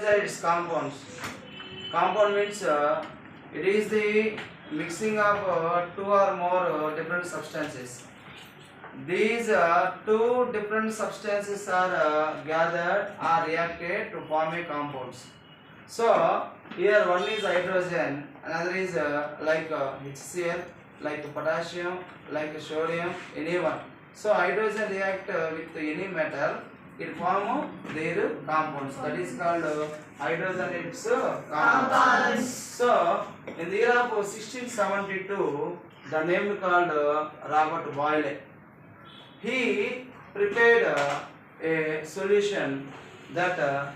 Its compounds. Compound means it is the mixing of two or more different substances. These two different substances are gathered or reacted to form a compounds. So here one is hydrogen, another is like HCl, like potassium, like sodium, any one. So hydrogen react with any metal, it form their compounds. That is called hydrogen its compounds. So in the year of 1672, the name called Robert Boyle. He prepared a solution that a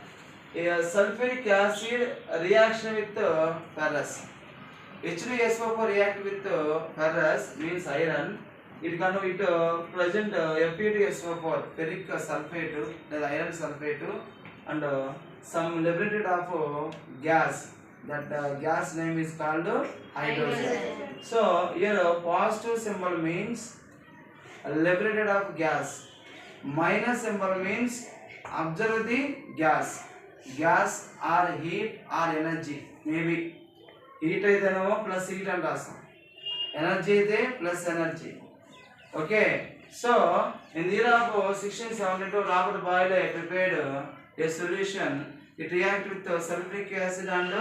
sulfuric acid reaction with ferrous. H2SO4 react with ferrous means iron. It can present Fe2SO4 ferric sulfate, the iron sulfate, and some liberated of gas. That gas name is called hydrogen. So here positive symbol means liberated of gas. Minus symbol means observe the gas. Gas or heat or energy. Maybe heat aithenemo plus heat and rasam. Energy aithe plus energy. Okay. So in the year of 1672, Robert Boyle prepared a solution. It reacts with sulfuric acid and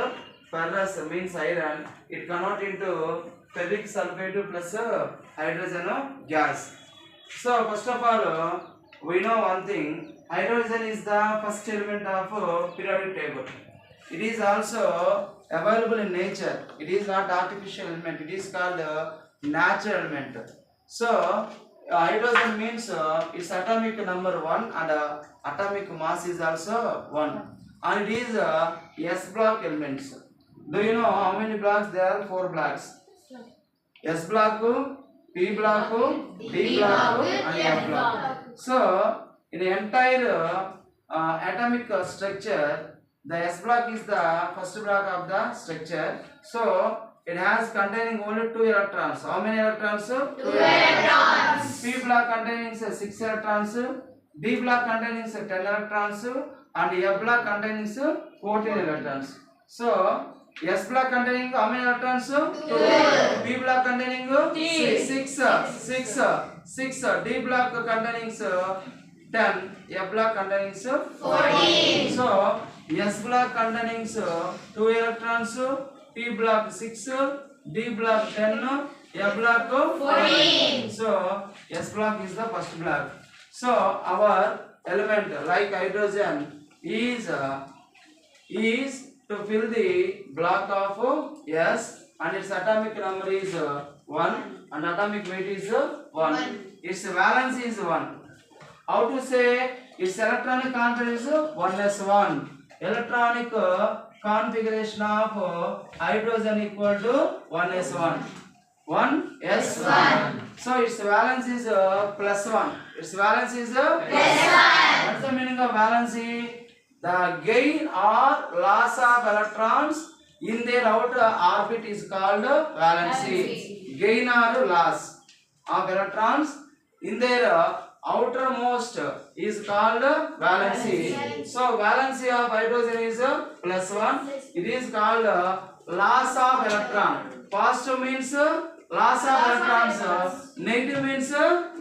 ferrous means iron. It convert into ferric sulfate plus hydrogen gas. So first of all, we know one thing. Hydrogen is the first element of periodic table. It is also available in nature. It is not artificial element. It is called natural element. So hydrogen means its atomic number 1 and atomic mass is also 1. And it is S block elements. Do you know how many blocks there are? 4 blocks. S block, P block, D block and F block. So in the entire atomic structure, the S block is the first block of the structure. So it has containing only 2 electrons. How many electrons? 2 electrons. P block containing 6 electrons. D block containing 10 electrons. And F block containing 14 electrons. So S block containing how many electrons? 2. P block containing 6. D block containing 10. F block containing 14. So S block containing 2 electrons. P block 6, D block 10, F block 14. So S block is the first block. So our element like hydrogen is to fill the block of S, and its atomic number is 1 and atomic weight is 1. Its valence is 1. How to say its electronic configuration is 1s1. Electronic configuration of hydrogen equal to 1s1. 1s1. So its valence is plus 1. Its valence is plus 1. What's the meaning of valency? The gain or loss of electrons in their outer orbit is called valency. Gain or loss of electrons in their outermost is called valency. So valency of hydrogen is plus 1. It is called loss of electron. Positive means loss of electrons. Negative means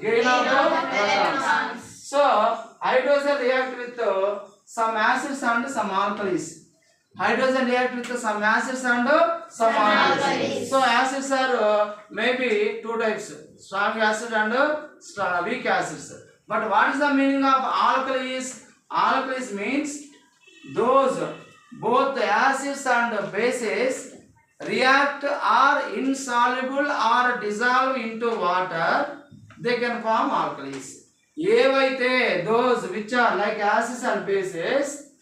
gain of electrons. So hydrogen react with some acids and some alkalis. Hydrogen react with some acids and some alkalis. So acids are maybe 2 types: strong acid and weak acids. But what is the meaning of alkalis? Alkalis means those both acids and bases react are insoluble or dissolve into water, they can form alkalis. Evaithe those which are like acids and bases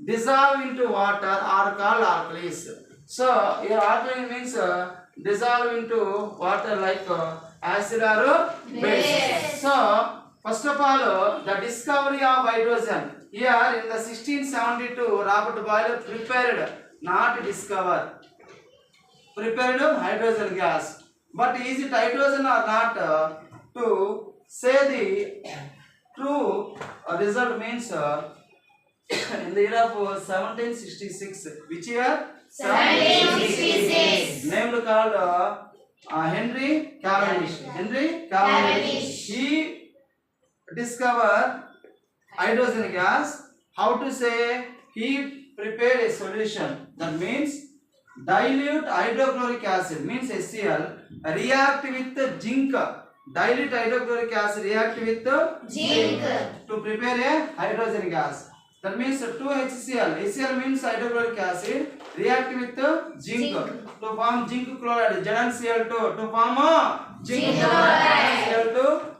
dissolve into water are called alkalis. So here alkaline means dissolve into water like acid or base. So first of all, the discovery of hydrogen. Here in the 1672, Robert Boyle prepared, not discovered, prepared hydrogen gas. But is it hydrogen or not? To say the true result means in the year of 1766. Which year? 1766. Named called Henry Cavendish. Henry Cavendish. He discovered hydrogen gas. How to say? He prepared a solution. That means dilute hydrochloric acid means HCl react with zinc. Dilute hydrochloric acid react with Zinc. to prepare a hydrogen gas. That means 2HCl. HCl means hydrochloric acid react with zinc to form zinc chloride. ZnCl2 to form zinc chloride. ZnCl2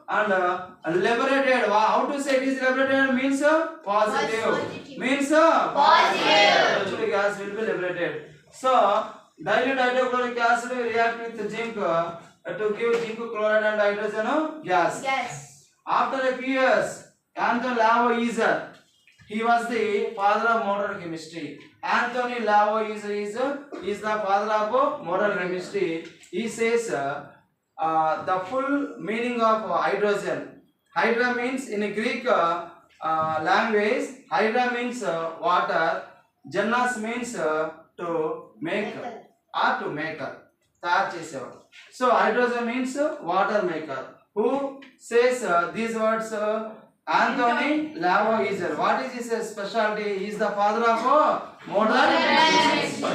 and liberated. How to say it is liberated? Means positive. Means Positive. Hydrochloric gas will be liberated. So dilute hydrochloric acid will react with zinc to give zinc chloride and hydrogen gas. Yes. After a few years, Anthony Lavoisier, he was the father of modern chemistry. Anthony Lavoisier is the father of modern chemistry. He says the full meaning of hydrogen. Hydra means in Greek language, hydra means water. Jannas means to make or to make. So hydrogen means water maker. Who says these words? Anthony Lavoisier. What is his specialty? He is the father of modern chemistry.